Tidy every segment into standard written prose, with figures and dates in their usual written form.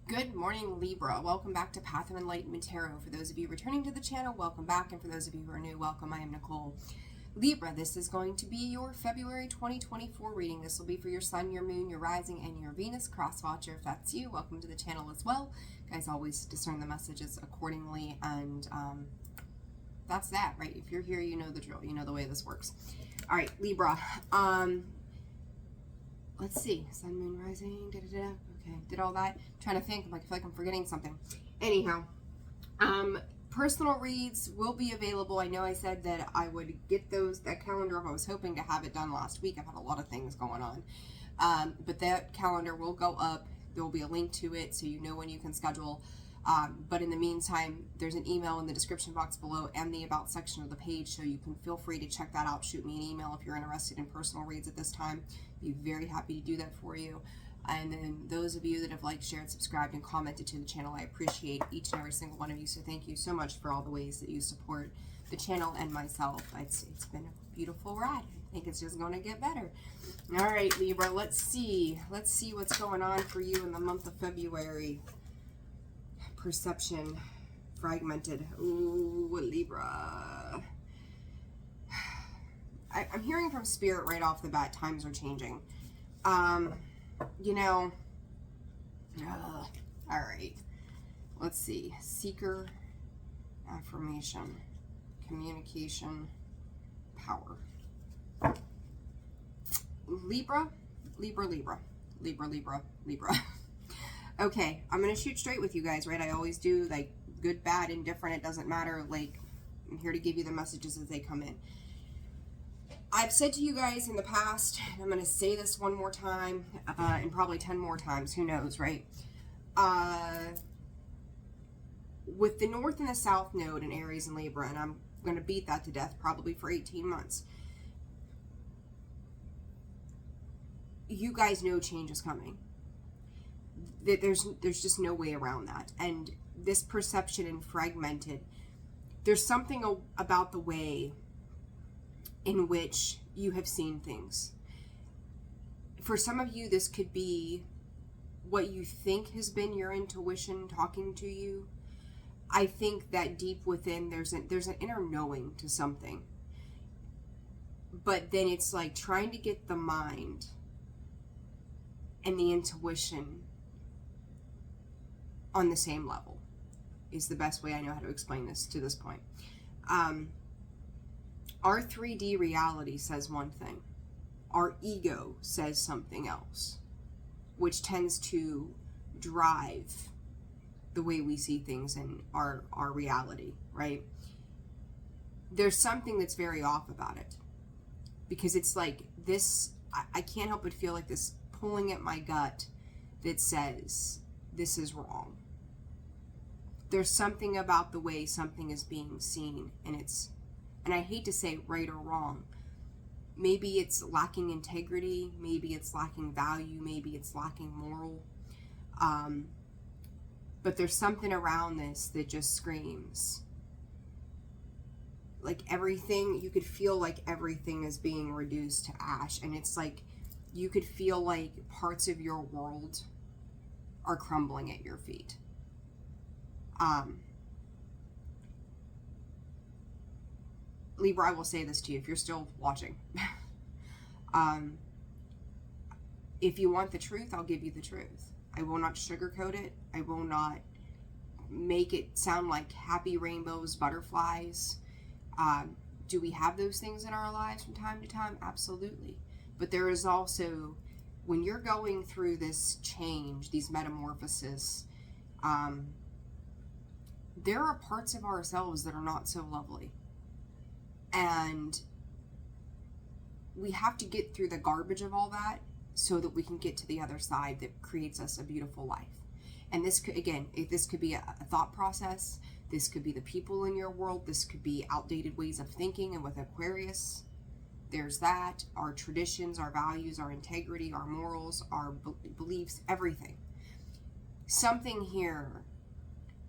Good morning, Libra. Welcome back to Path of Enlightenment Tarot. For those of you returning to the channel, welcome back. And for those of you who are new, welcome. I am Nicole. Libra, this is going to be your February 2024 reading. This will be for your sun, your moon, your rising, and your Venus cross watcher. If that's you, welcome to the channel as well. Guys, always discern the messages accordingly. And that's that, right? If you're here, you know the drill. You know the way this works. All right, Libra. Let's see. Sun, moon, rising, da-da-da. Okay, did all that. I'm trying to think. I feel like I'm forgetting something. Anyhow, personal reads will be available. I know I said that I would get that calendar up. I was hoping to have it done last week. I've had a lot of things going on. But that calendar will go up. There will be a link to it so you know when you can schedule. But in the meantime, there's an email in the description box below and the about section of the page, so you can feel free to check that out. Shoot me an email if you're interested in personal reads at this time. Be very happy to do that for you. And then those of you that have liked, shared, subscribed, and commented to the channel, I appreciate each and every single one of you. So thank you so much for all the ways that you support the channel and myself. It's been a beautiful ride. I think it's just going to get better. All right, Libra, let's see. Let's see what's going on for you in the month of February. Perception fragmented. Ooh, Libra. I'm hearing from Spirit right off the bat, times are changing. You know, all right, let's see. Seeker, affirmation, communication, power. Libra, Libra, Libra, Libra, Libra, Libra. Okay, I'm going to shoot straight with you guys, right? I always do, like, good, bad, indifferent, it doesn't matter. Like, I'm here to give you the messages as they come in. I've said to you guys in the past, and I'm going to say this one more time, and probably 10 more times, who knows, right? With the North and the South node in Aries and Libra, and I'm going to beat that to death probably for 18 months. You guys know change is coming. There's just no way around that. And this perception and fragmented, there's something about the way in which you have seen things. For some of you, this could be what you think has been your intuition talking to you. I think that deep within there's an inner knowing to something. But then it's like trying to get the mind and the intuition on the same level is the best way I know how to explain this to this point. Our 3D reality says one thing. Our ego says something else, which tends to drive the way we see things in our reality, right? There's something that's very off about it, because it's like this, I can't help but feel like this pulling at my gut that says this is wrong. There's something about the way something is being seen, and I hate to say right or wrong. Maybe it's lacking integrity, maybe it's lacking value, maybe it's lacking moral. But there's something around this that just screams. Like everything, you could feel like everything is being reduced to ash. And it's like, you could feel like parts of your world are crumbling at your feet. Libra, I will say this to you if you're still watching. If you want the truth, I'll give you the truth. I will not sugarcoat it. I will not make it sound like happy rainbows, butterflies. Do we have those things in our lives from time to time? Absolutely. But there is also, when you're going through this change, these metamorphoses, there are parts of ourselves that are not so lovely. And we have to get through the garbage of all that so that we can get to the other side that creates us a beautiful life. And this could, again, this could be a thought process. This could be the people in your world. This could be outdated ways of thinking. And with Aquarius, there's that. Our traditions, our values, our integrity, our morals, our beliefs, everything. Something here,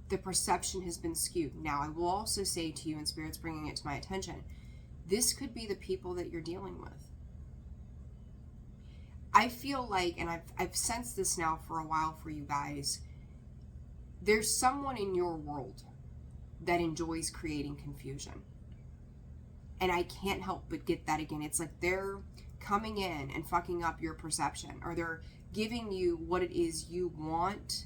the perception has been skewed. Now, I will also say to you, and Spirit's bringing it to my attention, this could be the people that you're dealing with. I feel like, and I've sensed this now for a while for you guys, there's someone in your world that enjoys creating confusion. And I can't help but get that again. It's like they're coming in and fucking up your perception, or they're giving you what it is you want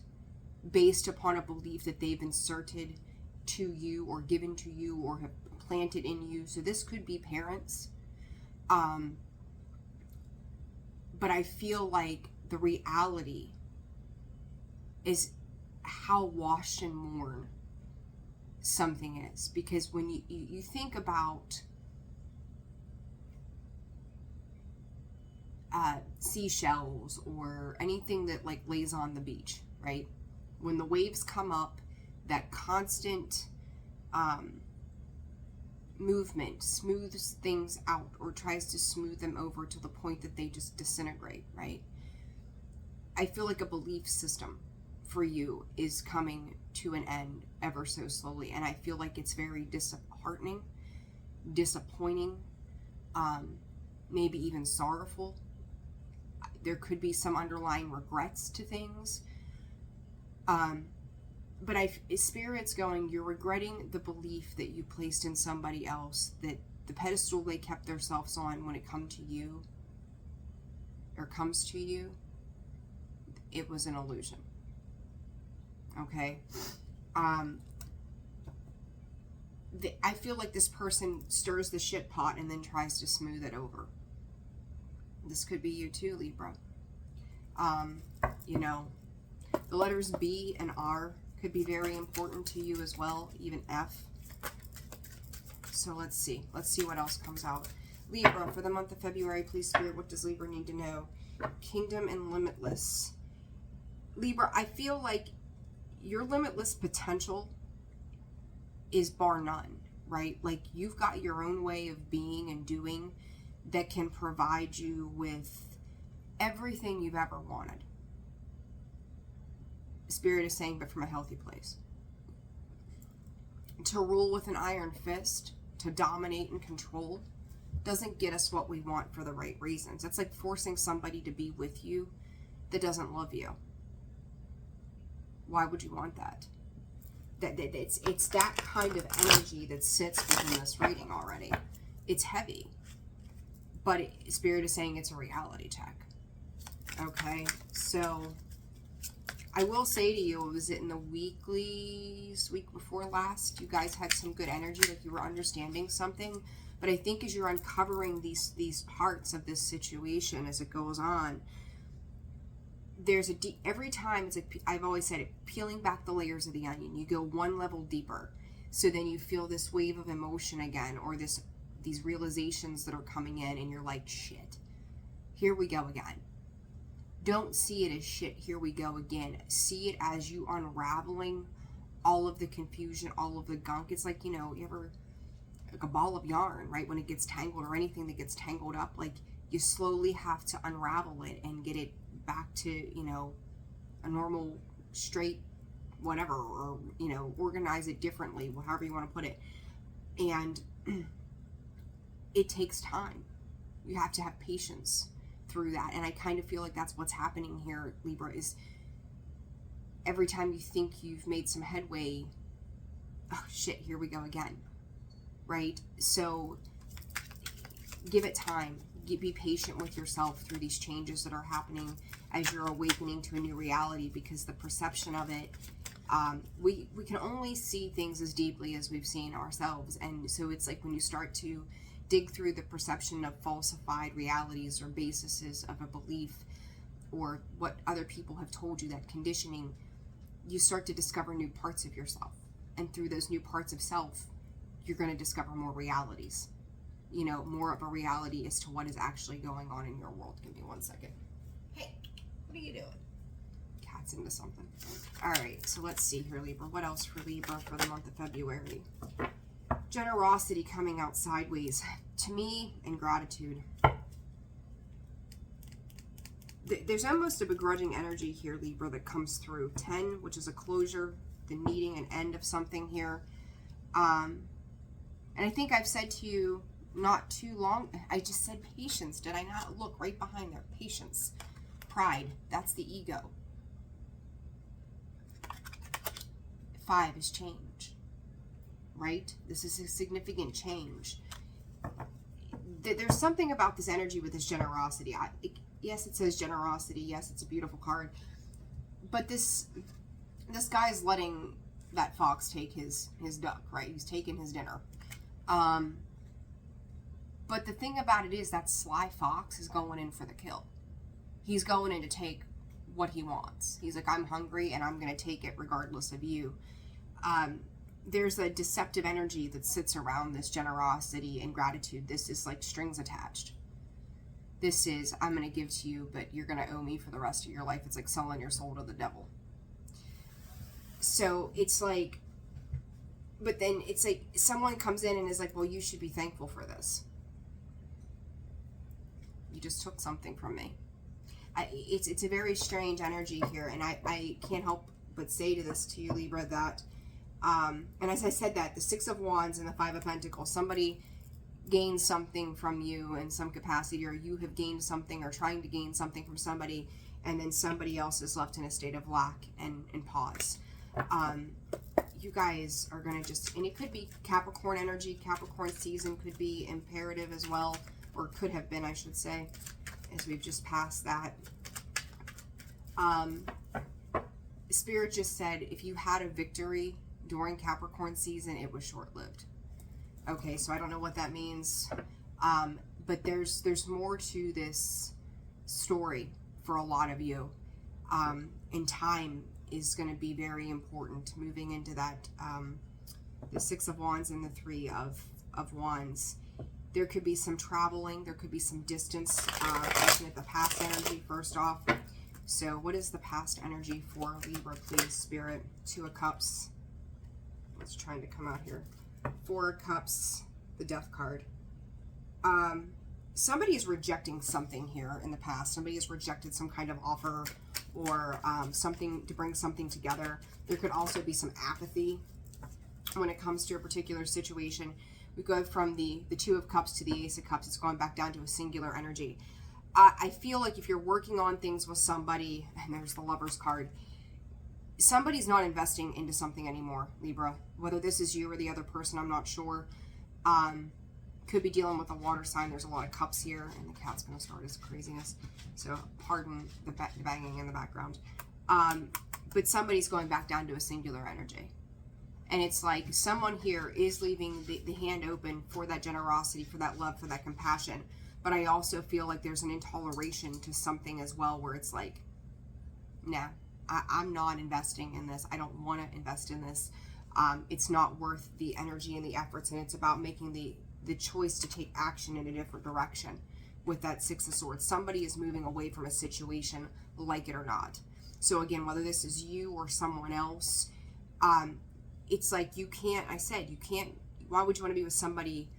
based upon a belief that they've inserted to you or given to you or have planted in you. So this could be parents. But I feel like the reality is how washed and worn something is. Because when you think about seashells or anything that like lays on the beach, right? When the waves come up, that constant movement smooths things out or tries to smooth them over to the point that they just disintegrate, right? I feel like a belief system for you is coming to an end ever so slowly, and I feel like it's very disheartening, disappointing, maybe even sorrowful. There could be some underlying regrets to things. But Spirit's going, you're regretting the belief that you placed in somebody else, that the pedestal they kept themselves on when it comes to you, it was an illusion. Okay? I feel like this person stirs the shit pot and then tries to smooth it over. This could be you too, Libra. You know, the letters B and R could be very important to you as well, even F. So let's see what else comes out. Libra, for the month of February, please, Spirit, what does Libra need to know? Kingdom and limitless. Libra, I feel like your limitless potential is bar none, right? Like, you've got your own way of being and doing that can provide you with everything you've ever wanted. Spirit is saying, but from a healthy place. To rule with an iron fist, to dominate and control, doesn't get us what we want for the right reasons. It's like forcing somebody to be with you that doesn't love you. Why would you want that? It's that kind of energy that sits within this reading already. It's heavy. But Spirit is saying it's a reality check. Okay, so I will say to you, was it in the weeklies, week before last, you guys had some good energy, like you were understanding something. But I think as you're uncovering these parts of this situation as it goes on, there's every time, it's like, I've always said it, peeling back the layers of the onion. You go one level deeper. So then you feel this wave of emotion again, or these realizations that are coming in, and you're like, shit, here we go again. Don't see it as shit, here we go again. See it as you unraveling all of the confusion, all of the gunk. It's like, you know, you ever, like a ball of yarn, right? When it gets tangled, or anything that gets tangled up, like, you slowly have to unravel it and get it back to, you know, a normal, straight, whatever, or, you know, organize it differently, however you want to put it. And it takes time. You have to have patience through that. And I kind of feel like that's what's happening here, Libra, is every time you think you've made some headway, oh shit, here we go again, right? So give it time. Be patient with yourself through these changes that are happening as you're awakening to a new reality, because the perception of it, we can only see things as deeply as we've seen ourselves. And so it's like when you start to dig through the perception of falsified realities or bases of a belief, or what other people have told you, that conditioning, you start to discover new parts of yourself. And through those new parts of self, you're going to discover more realities. You know, more of a reality as to what is actually going on in your world. Give me 1 second. Hey, what are you doing? Cat's into something. All right, so let's see here, Libra. What else for Libra for the month of February? Generosity coming out sideways to me, and gratitude. There's almost a begrudging energy here, Libra, that comes through. 10, which is a closure, the needing an end of something here. And I think I've said to you not too long, I just said patience. Did I not? Look right behind there. Patience. Pride. That's the ego. 5 is change, right? This is a significant change. There's something about this energy with this generosity. Yes, it says generosity. Yes, it's a beautiful card. But this guy is letting that fox take his duck, right? He's taking his dinner. But the thing about it is that sly fox is going in for the kill. He's going in to take what he wants. He's like, I'm hungry and I'm going to take it regardless of you. There's a deceptive energy that sits around this generosity and gratitude. This is like strings attached. This is, I'm going to give to you, but you're going to owe me for the rest of your life. It's like selling your soul to the devil. So it's like, but then it's like someone comes in and is like, well, you should be thankful for this. You just took something from me. It's a very strange energy here. And I can't help but say to this to you, Libra, that, and as I said that, the 6 of Wands and the 5 of Pentacles, somebody gained something from you in some capacity, or you have gained something or trying to gain something from somebody, and then somebody else is left in a state of lack and pause. You guys are going to just, and it could be Capricorn energy, Capricorn season could be imperative as well, or could have been, I should say, as we've just passed that. Spirit just said, if you had a victory during Capricorn season, it was short-lived. Okay, so I don't know what that means, but there's more to this story for a lot of you, and time is going to be very important moving into that, the 6 of Wands and the 3 of Wands. There could be some traveling, there could be some distance, looking at the past energy first off. So what is the past energy for Libra, please, Spirit? 2 of Cups. What's trying to come out here? 4 of Cups, the Death card. Somebody is rejecting something here in the past. Somebody has rejected some kind of offer, or something to bring something together. There could also be some apathy when it comes to a particular situation. We go from the 2 of Cups to the Ace of Cups. It's going back down to a singular energy. I feel like if you're working on things with somebody, and there's the Lover's card, somebody's not investing into something anymore, Libra. Whether this is you or the other person, I'm not sure. Could be dealing with a water sign. There's a lot of cups here, and the cat's going to start his craziness. So pardon the banging in the background. But somebody's going back down to a singular energy. And it's like someone here is leaving the hand open for that generosity, for that love, for that compassion. But I also feel like there's an intoleration to something as well, where it's like, nah, I'm not investing in this. I don't want to invest in this. It's not worth the energy and the efforts. And it's about making the choice to take action in a different direction with that 6 of Swords. Somebody is moving away from a situation, like it or not. So again, whether this is you or someone else, it's like you can't, why would you want to be with somebody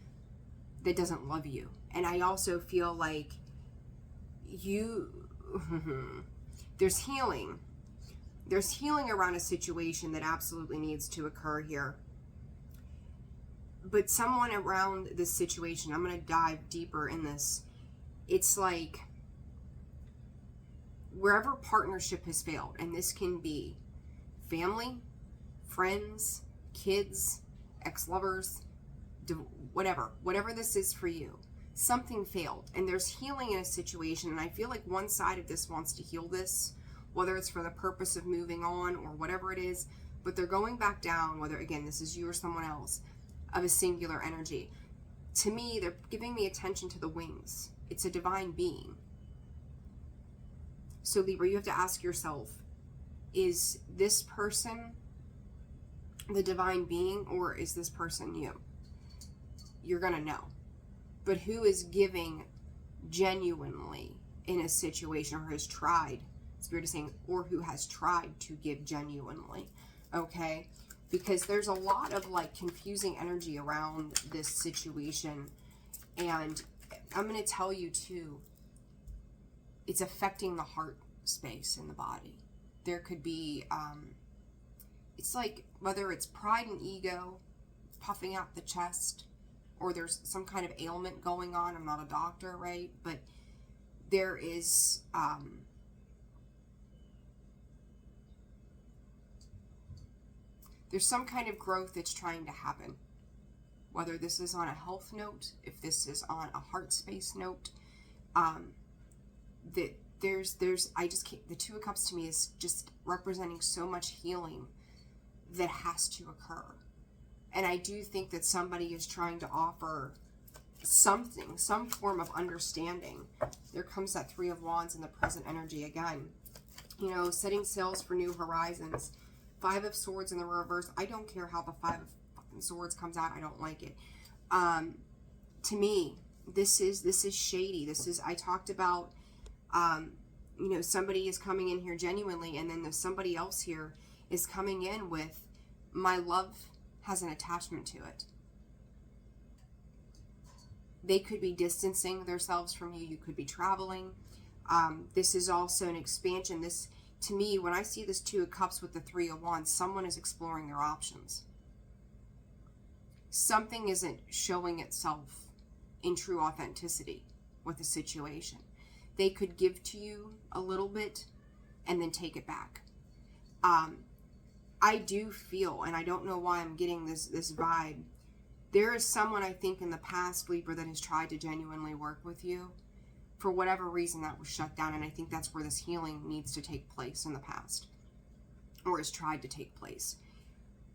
that doesn't love you? And I also feel like there's healing. There's healing around a situation that absolutely needs to occur here. But someone around this situation, I'm going to dive deeper in this. It's like wherever partnership has failed, and this can be family, friends, kids, ex-lovers, whatever this is for you, something failed, and there's healing in a situation, and I feel like one side of this wants to heal this, whether it's for the purpose of moving on or whatever it is, but they're going back down, whether, again, this is you or someone else, of a singular energy. To me, they're giving me attention to the wings. It's a divine being. So Libra, you have to ask yourself, is this person the divine being, or is this person you? You're going to know. But who is giving genuinely in a situation, or has tried, Spirit is saying, or who has tried to give genuinely, okay? Because there's a lot of like confusing energy around this situation. And I'm going to tell you too, it's affecting the heart space in the body. There could be, it's like whether it's pride and ego puffing out the chest, or there's some kind of ailment going on. I'm not a doctor, right? But there is, There's some kind of growth that's trying to happen. Whether this is on a health note, if this is on a heart space note, that I just can't, the Two of Cups to me is just representing so much healing that has to occur. And I do think that somebody is trying to offer something, some form of understanding. There comes that Three of Wands in the present energy again. You know, setting sails for new horizons. Five of Swords in the reverse. I don't care how the Five of fucking Swords comes out. I don't like it. To me, this is shady. This is, I talked about, you know, somebody is coming in here genuinely, and then there's somebody else here is coming in with, my love has an attachment to it. They could be distancing themselves from you. You could be traveling. This is also an expansion. This, to me, when I see this Two of Cups with the Three of Wands, someone is exploring their options. Something isn't showing itself in true authenticity with the situation. They could give to you a little bit and then take it back. I do feel, and I don't know why I'm getting this vibe, there is someone, I think, in the past, Libra, that has tried to genuinely work with you. For whatever reason, that was shut down, and I think that's where this healing needs to take place in the past, or has tried to take place.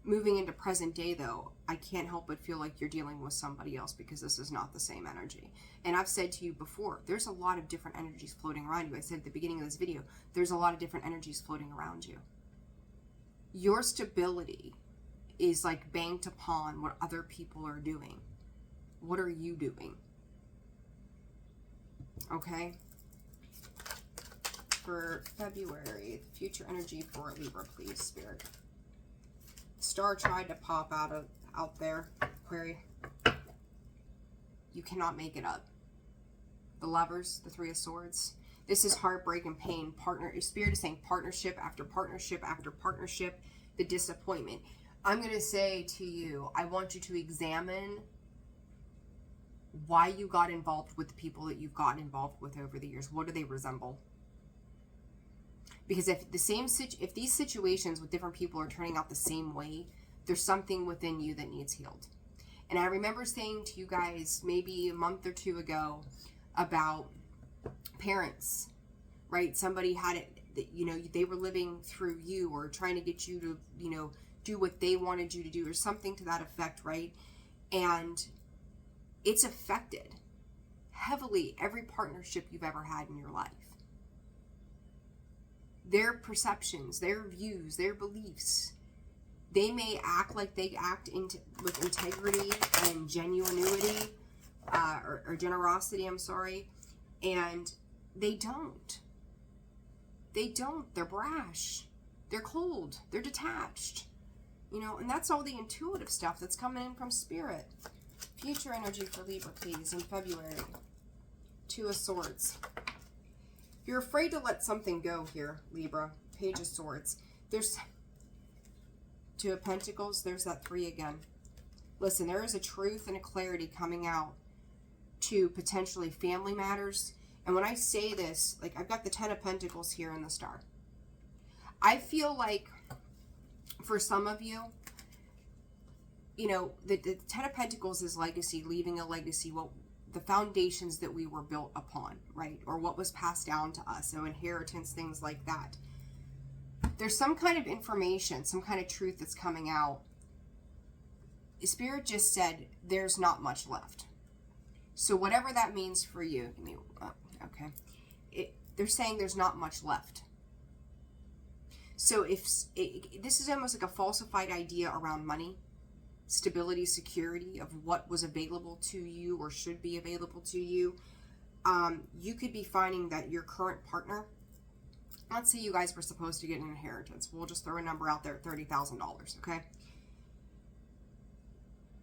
Moving into present day, though, I can't help but feel like you're dealing with somebody else, because this is not the same energy. And I've said to you before, there's a lot of different energies floating around you. I said at the beginning of this video, there's a lot of different energies floating around you. Your stability is like banked upon what other people are doing. What are you doing? Okay? For February, future energy for Libra, please, Spirit. Star tried to pop out there, Aquarius. You cannot make it up. The Lovers, the Three of Swords. This is heartbreak and pain. Spirit is saying partnership after partnership after partnership. The disappointment. I'm going to say to you, I want you to examine why you got involved with the people that you've gotten involved with over the years. What do they resemble? Because if these situations with different people are turning out the same way, there's something within you that needs healed. And I remember saying to you guys maybe a month or two ago about parents, right? Somebody had it, you know, they were living through you or trying to get you to, you know, do what they wanted you to do or something to that effect, right? And it's affected heavily every partnership you've ever had in your life. Their perceptions, their views, their beliefs, they may act like they act with integrity and genuinity or generosity, I'm sorry, and they don't. They don't. They're brash. They're cold. They're detached. You know, and that's all the intuitive stuff that's coming in from Spirit. Future energy for Libra, please, in February. Two of Swords. You're afraid to let something go here, Libra. Page of Swords. There's Two of Pentacles. There's that Three again. Listen, there is a truth and a clarity coming out to potentially family matters. And when I say this, like I've got the Ten of Pentacles here in the Star. I feel like for some of you, you know, the Ten of Pentacles is legacy, leaving a legacy, what the foundations that we were built upon, right? Or what was passed down to us, so inheritance, things like that. There's some kind of information, some kind of truth that's coming out. Spirit just said there's not much left. So whatever that means for you, okay. They're saying there's not much left. So this is almost like a falsified idea around money, stability, security of what was available to you or should be available to you. You could be finding that your current partner, let's say you guys were supposed to get an inheritance. We'll just throw a number out there, $30,000, okay?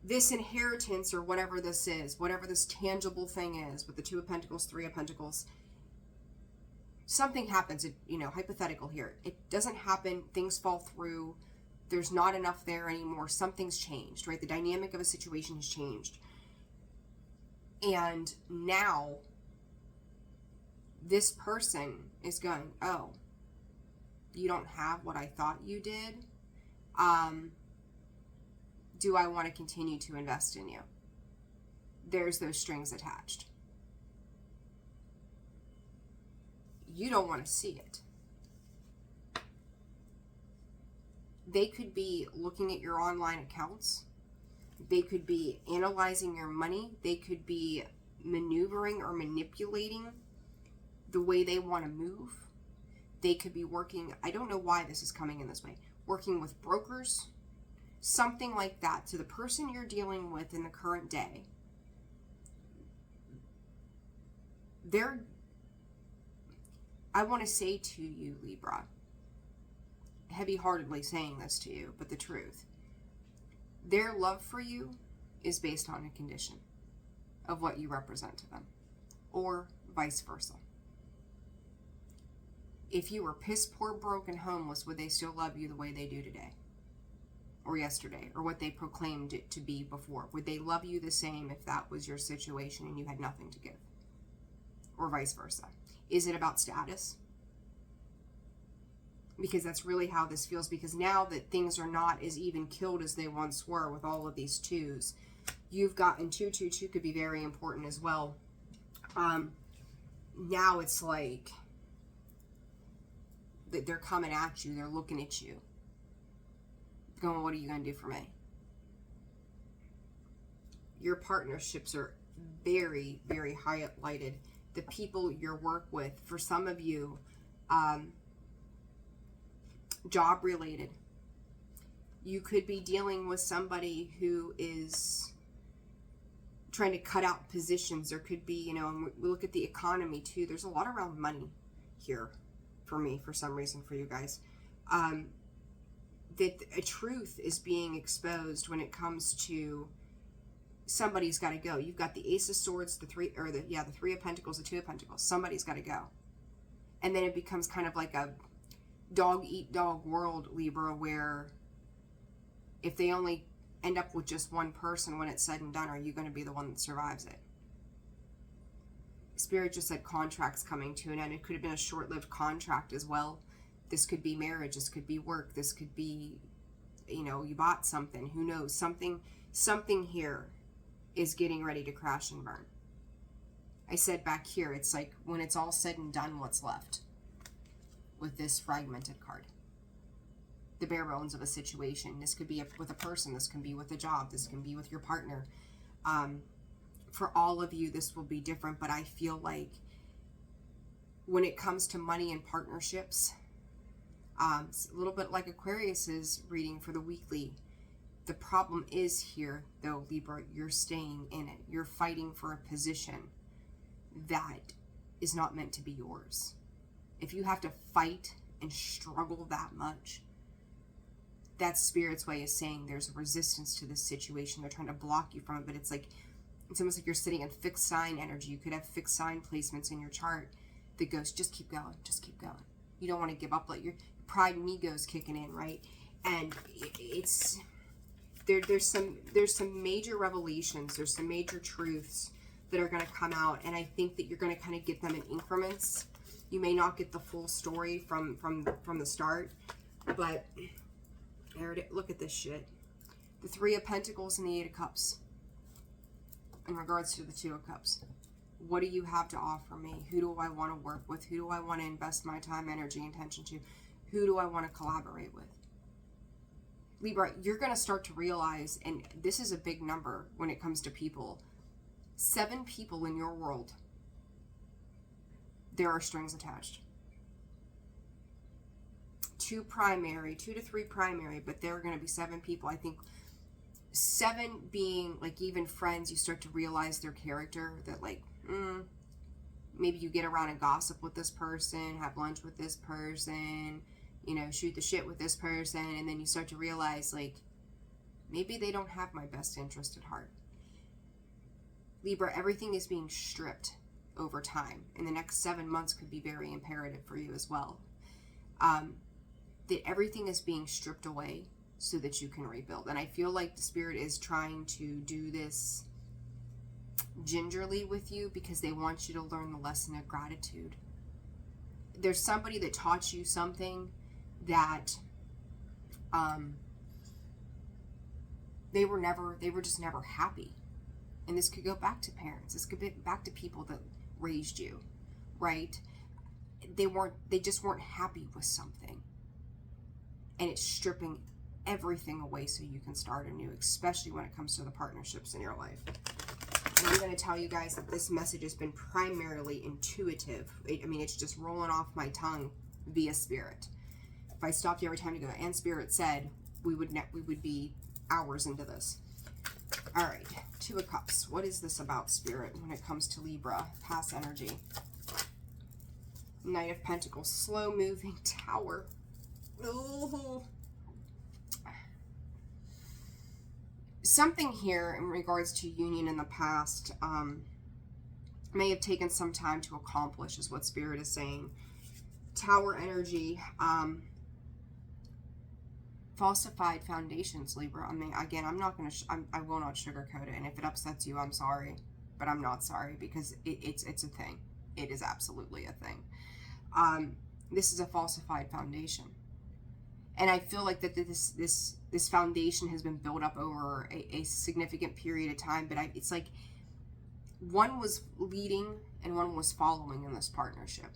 This inheritance or whatever this is, whatever this tangible thing is with the Two of Pentacles, Three of Pentacles, something happens, you know, hypothetical here. It doesn't happen, things fall through, there's not enough there anymore, something's changed, right? The dynamic of a situation has changed. And now, this person is going, oh, you don't have what I thought you did? do I want to continue to invest in you? There's those strings attached. You don't want to see it. They could be looking at your online accounts. They could be analyzing your money. They could be maneuvering or manipulating the way they want to move. They could be working, I don't know why this is coming in this way, working with brokers, something like that. So the person you're dealing with in the current day, I want to say to you, Libra, heavy-heartedly saying this to you, but the truth, their love for you is based on a condition of what you represent to them, or vice versa. If you were piss poor, broke, and homeless, would they still love you the way they do today? Or yesterday? Or what they proclaimed it to be before? Would they love you the same if that was your situation and you had nothing to give? Or vice versa? Is it about status? Because that's really how this feels. Because now that things are not as even killed as they once were with all of these twos, you've gotten 222 could be very important as well. Now it's like they're coming at you, they're looking at you, going, what are you going to do for me? Your partnerships are very, very highlighted. The people you work with, for some of you, job related. You could be dealing with somebody who is trying to cut out positions. There could be, you know, and we look at the economy too. There's a lot around money here for me, for some reason, for you guys. That a truth is being exposed when it comes to somebody's got to go. You've got the Ace of Swords, the Three of Pentacles, the Two of Pentacles. Somebody's got to go. And then it becomes kind of like a dog eat dog world, Libra, where if they only end up with just one person when it's said and done, are you going to be the one that survives it? Spirit just said contracts coming to an end. It could have been a short-lived contract as well. This could be marriage. This could be work. This could be, you know, you bought something. Who knows? Something here is getting ready to crash and burn. I said back here, it's like when it's all said and done, what's left with this fragmented card? The bare bones of a situation. This could be with a person. This can be with a job. This can be with your partner. For all of you, this will be different, but I feel like when it comes to money and partnerships, it's a little bit like Aquarius's reading for the weekly. The problem is here, though, Libra, you're staying in it. You're fighting for a position that is not meant to be yours. If you have to fight and struggle that much, that's Spirit's way of saying there's a resistance to this situation. They're trying to block you from it, but it's like, it's almost like you're sitting in fixed sign energy. You could have fixed sign placements in your chart that goes, just keep going, just keep going. You don't want to give up. Like your pride and ego is kicking in, right? And it's there's some major revelations. There's some major truths that are going to come out, and I think that you're going to kind of get them in increments. You may not get the full story from the start, but look at this shit. The Three of Pentacles and the Eight of Cups. In regards to the Two of Cups, what do you have to offer me? Who do I want to work with? Who do I want to invest my time, energy, and attention to? Who do I want to collaborate with? Libra, you're going to start to realize, and this is a big number when it comes to people, 7 people in your world, there are strings attached. 2 to 3 primary, but there are going to be 7 people. I think 7 being like even friends, you start to realize their character, that like, maybe you get around and gossip with this person, have lunch with this person, you know, shoot the shit with this person, and then you start to realize like, maybe they don't have my best interest at heart. Libra, everything is being stripped over time, and the next 7 months could be very imperative for you as well. That everything is being stripped away so that you can rebuild. And I feel like the Spirit is trying to do this gingerly with you because they want you to learn the lesson of gratitude. There's somebody that taught you something that they were just never happy. And this could go back to parents. This could be back to people that raised you, right? They just weren't happy with something. And it's stripping everything away so you can start anew, especially when it comes to the partnerships in your life. And I'm going to tell you guys that this message has been primarily intuitive. It's just rolling off my tongue via spirit. If I stopped you every time to go, and spirit said, we would be hours into this. All right, Two of Cups. What is this about, spirit, when it comes to Libra? Past energy. Knight of Pentacles. Slow-moving Tower. Ooh. Something here in regards to union in the past may have taken some time to accomplish, is what Spirit is saying. Tower energy, falsified foundations, Libra. Again, I will not sugarcoat it, and if it upsets you, I'm sorry, but I'm not sorry, because it's a thing. It is absolutely a thing. This is a falsified foundation. And I feel like that this foundation has been built up over a significant period of time, but it's like one was leading and one was following in this partnership.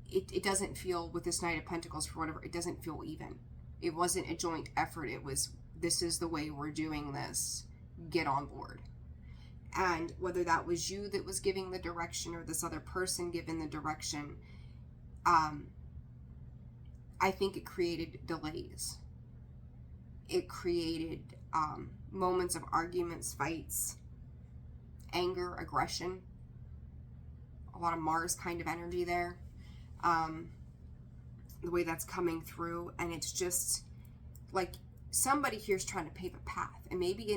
It doesn't feel, with this Knight of Pentacles, for whatever, it doesn't feel even. It wasn't a joint effort. It was, this is the way we're doing this. Get on board. And whether that was you that was giving the direction or this other person giving the direction, I think it created delays. It created moments of arguments, fights, anger, aggression. A lot of Mars kind of energy there. The way that's coming through. And it's just like somebody here's trying to pave a path. And maybe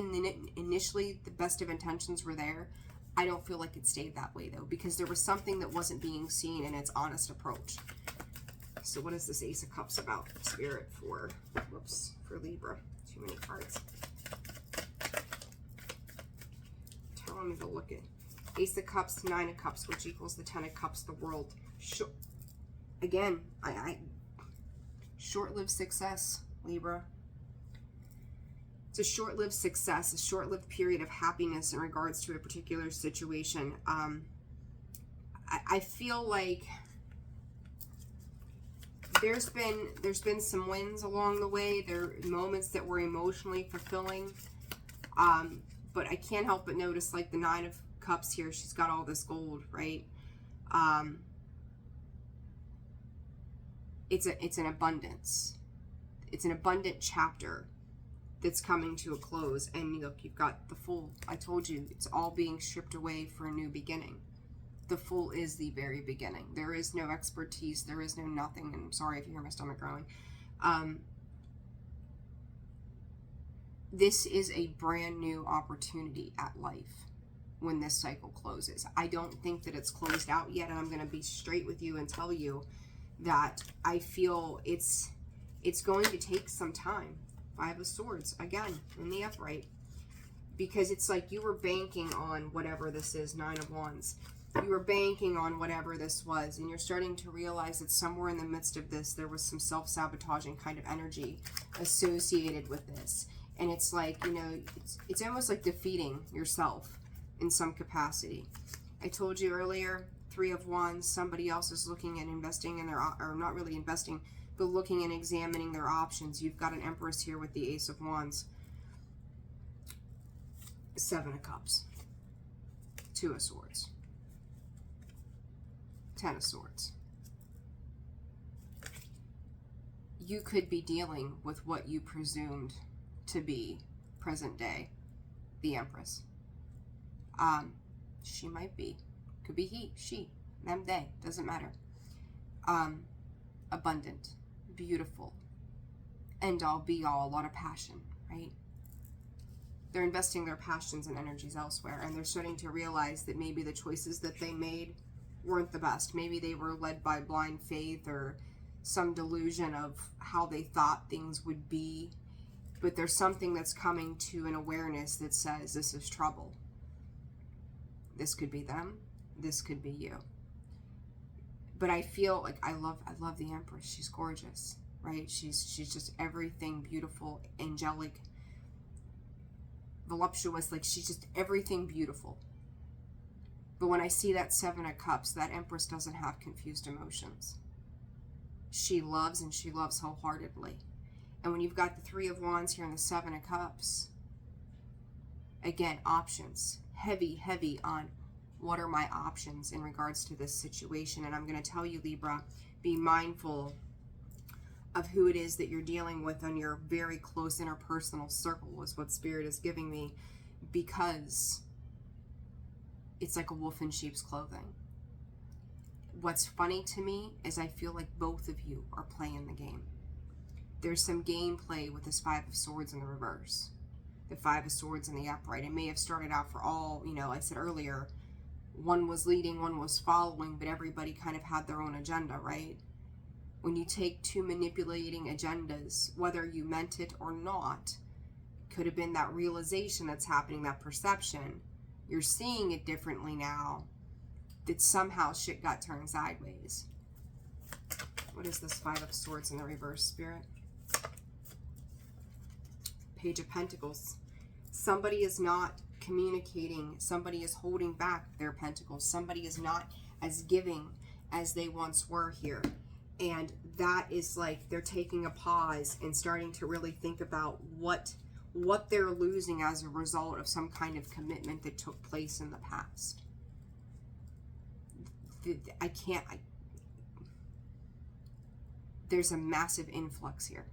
initially the best of intentions were there. I don't feel like it stayed that way, though, because there was something that wasn't being seen in its honest approach. So what is this Ace of Cups about, Spirit, for Libra? Too many cards. Telling me to look at Ace of Cups, Nine of Cups, which equals the Ten of Cups, the World. Again, short-lived success, Libra. It's a short-lived success, a short-lived period of happiness in regards to a particular situation. I feel like there's been some wins along the way. There are moments that were emotionally fulfilling. But I can't help but notice, like the Nine of Cups here, she's got all this gold, right? It's an abundance. It's an abundant chapter that's coming to a close. And look, you've got the Fool. I told you, it's all being stripped away for a new beginning. The Fool is the very beginning. There is no expertise. There is no nothing. And I'm sorry if you hear my stomach growling. This is a brand new opportunity at life when this cycle closes. I don't think that it's closed out yet. And I'm going to be straight with you and tell you that I feel it's going to take some time. Five of Swords, again, in the upright. Because it's like you were banking on whatever this is, Nine of Wands. You were banking on whatever this was, and you're starting to realize that somewhere in the midst of this, there was some self-sabotaging kind of energy associated with this. And it's like, it's almost like defeating yourself in some capacity. I told you earlier, Three of Wands, somebody else is looking at investing in their, or not really investing, but looking and examining their options. You've got an Empress here with the Ace of Wands. Seven of Cups. Two of Swords. Ten of Swords. You could be dealing with what you presumed to be present day, the Empress. She might be. Could be he, she, them, they. Doesn't matter. Abundant. Beautiful. End all, be all. A lot of passion, right? They're investing their passions and energies elsewhere, and they're starting to realize that maybe the choices that they made weren't the best. Maybe they were led by blind faith or some delusion of how they thought things would be. But there's something that's coming to an awareness that says this is trouble. This could be them. This could be you. But I feel like I love the Empress. She's gorgeous. right? She's just everything beautiful, angelic, voluptuous, like she's just everything beautiful. But when I see that Seven of Cups, that Empress doesn't have confused emotions. She loves, and she loves wholeheartedly. And when you've got the Three of Wands here and the Seven of Cups, again, options. Heavy, heavy on what are my options in regards to this situation. And I'm going to tell you, Libra, be mindful of who it is that you're dealing with on your very close interpersonal circle, is what Spirit is giving me, because it's like a wolf in sheep's clothing. What's funny to me is I feel like both of you are playing the game. There's some gameplay with this Five of Swords in the reverse, the Five of Swords in the upright. It may have started out for all, you know, I said earlier, one was leading, one was following, but everybody kind of had their own agenda, right? When you take two manipulating agendas, whether you meant it or not, could have been that realization that's happening, that perception. You're seeing it differently now, that somehow shit got turned sideways. What is this Five of Swords in the reverse, Spirit? Page of Pentacles. Somebody is not communicating. Somebody is holding back their pentacles. Somebody is not as giving as they once were here. And that is like they're taking a pause and starting to really think about what they're losing as a result of some kind of commitment that took place in the past. There's a massive influx here.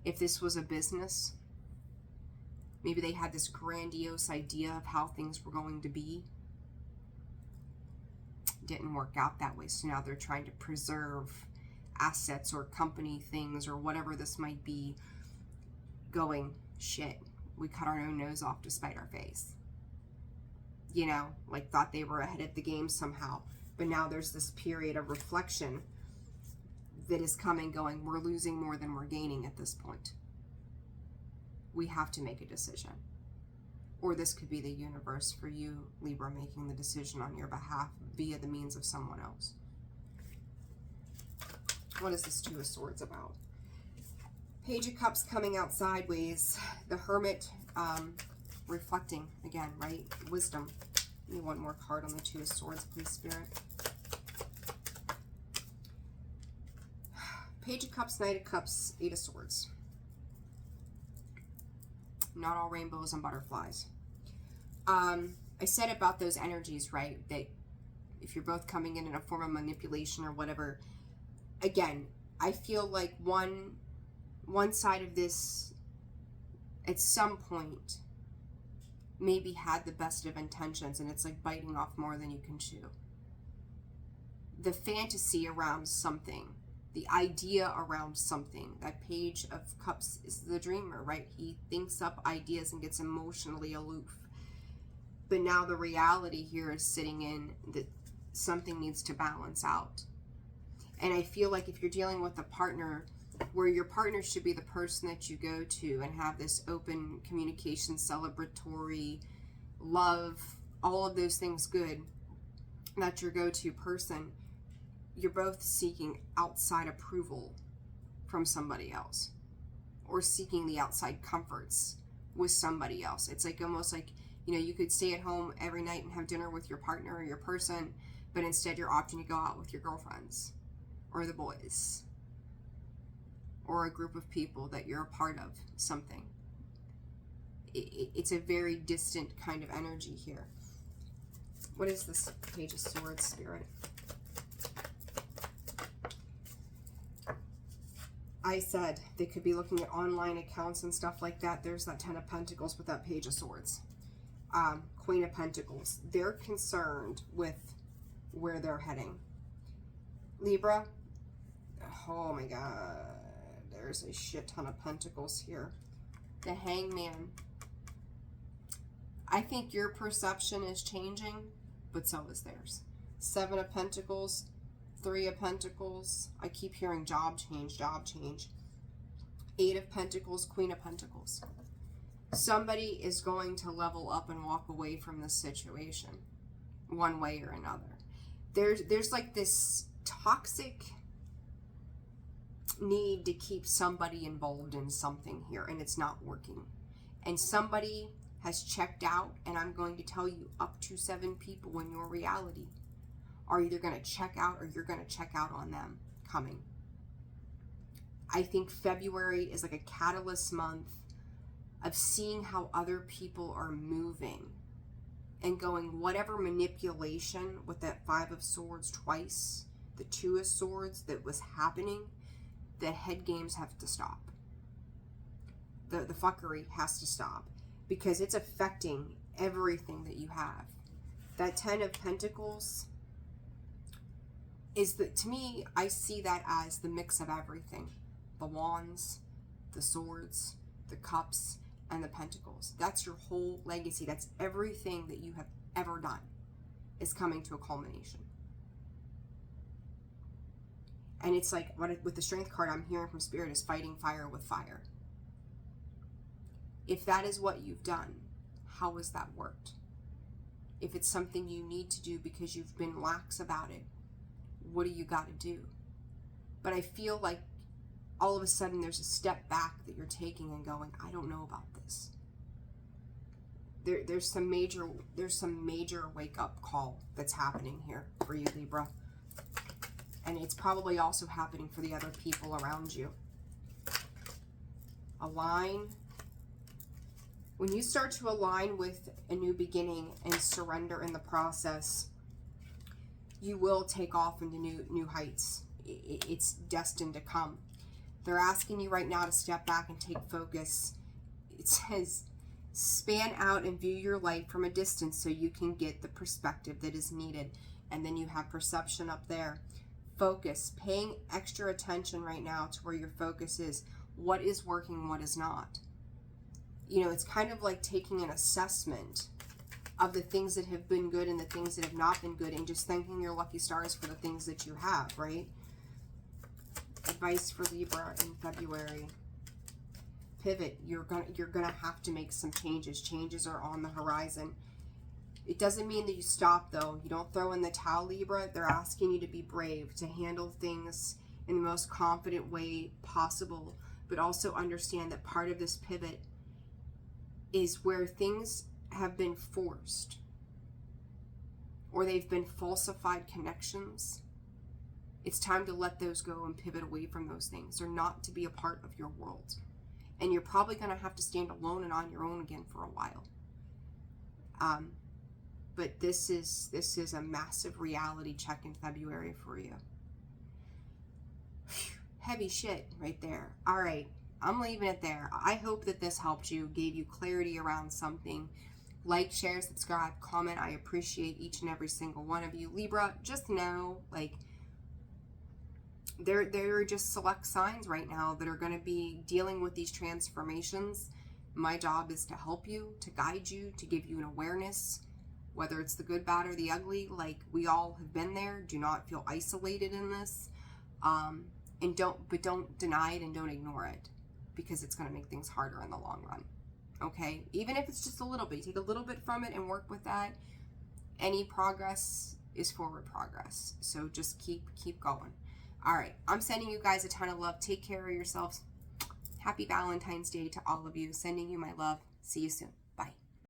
If this was a business, maybe they had this grandiose idea of how things were going to be. Didn't work out that way, so now they're trying to preserve assets or company things or whatever this might be, going, shit, we cut our own nose off to spite our face. You know, like thought they were ahead of the game somehow. But now there's this period of reflection that is coming, going, we're losing more than we're gaining at this point. We have to make a decision. Or this could be the universe for you, Libra, making the decision on your behalf via the means of someone else. What is this Two of Swords about? Page of Cups coming out sideways. The Hermit reflecting again, right? Wisdom. Give me one more card on the Two of Swords, please, Spirit. Page of Cups, Knight of Cups, Eight of Swords. Not all rainbows and butterflies. I said about those energies, right? That if you're both coming in a form of manipulation or whatever, again, I feel like one side of this at some point maybe had the best of intentions, and it's like biting off more than you can chew. The fantasy around something, the idea around something. That Page of Cups is the dreamer, right? He thinks up ideas and gets emotionally aloof. But now the reality here is sitting in that something needs to balance out. And I feel like if you're dealing with a partner, where your partner should be the person that you go to and have this open communication, celebratory, love, all of those things good, that's your go-to person, you're both seeking outside approval from somebody else, or seeking the outside comforts with somebody else. It's like almost like, you know, you could stay at home every night and have dinner with your partner or your person, but instead you're opting to go out with your girlfriends or the boys or a group of people that you're a part of something. It's a very distant kind of energy here. What is this Page of Swords, Spirit? I said they could be looking at online accounts and stuff like that. There's that Ten of Pentacles with that Page of Swords. Queen of Pentacles. They're concerned with where they're heading. Libra. Oh my God. There's a shit ton of pentacles here. The Hangman. I think your perception is changing, but so is theirs. Seven of Pentacles. Three of Pentacles. I keep hearing job change, job change. Eight of Pentacles, Queen of Pentacles. Somebody is going to level up and walk away from this situation one way or another. There's like this toxic need to keep somebody involved in something here, and it's not working. And somebody has checked out, and I'm going to tell you up to 7 people in your reality are either going to check out or you're going to check out on them coming. I think February is like a catalyst month of seeing how other people are moving and going, whatever manipulation with that 5 of Swords twice, the 2 of Swords that was happening, the head games have to stop. The fuckery has to stop, because it's affecting everything that you have. That 10 of Pentacles is to me, I see that as the mix of everything. The Wands, the Swords, the Cups, and the Pentacles. That's your whole legacy. That's everything that you have ever done is coming to a culmination. And it's like, with the Strength card I'm hearing from Spirit is fighting fire with fire. If that is what you've done, how has that worked? If it's something you need to do because you've been lax about it, what do you got to do? But I feel like all of a sudden there's a step back that you're taking and going, I don't know about this. There's some major wake up call that's happening here for you, Libra. And it's probably also happening for the other people around you. Align. When you start to align with a new beginning and surrender in the process, you will take off into new heights. It's destined to come. They're asking you right now to step back and take focus. It says, span out and view your life from a distance so you can get the perspective that is needed. And then you have perception up there. Focus, paying extra attention right now to where your focus is. What is working, what is not. You know, it's kind of like taking an assessment of the things that have been good and the things that have not been good, and just thanking your lucky stars for the things that you have, right? Advice for Libra in February. Pivot. You're gonna have to make some changes. Changes are on the horizon. It doesn't mean that you stop, though. You don't throw in the towel, Libra. They're asking you to be brave, to handle things in the most confident way possible, but also understand that part of this pivot is where things have been forced or they've been falsified connections. It's time to let those go and pivot away from those things. They're not to be a part of your world. And you're probably going to have to stand alone and on your own again for a while. But this is a massive reality check in February for you. Whew, heavy shit right there. All right, I'm leaving it there. I hope that this helped you, gave you clarity around something. Like, share, subscribe, comment. I appreciate each and every single one of you. Libra, just know, like, there are just select signs right now that are going to be dealing with these transformations. My job is to help you, to guide you, to give you an awareness, whether it's the good, bad, or the ugly. Like, we all have been there. Do not feel isolated in this. And don't deny it and don't ignore it, because it's going to make things harder in the long run. Okay? Even if it's just a little bit, take a little bit from it and work with that. Any progress is forward progress. So just keep going. All right. I'm sending you guys a ton of love. Take care of yourselves. Happy Valentine's Day to all of you. Sending you my love. See you soon.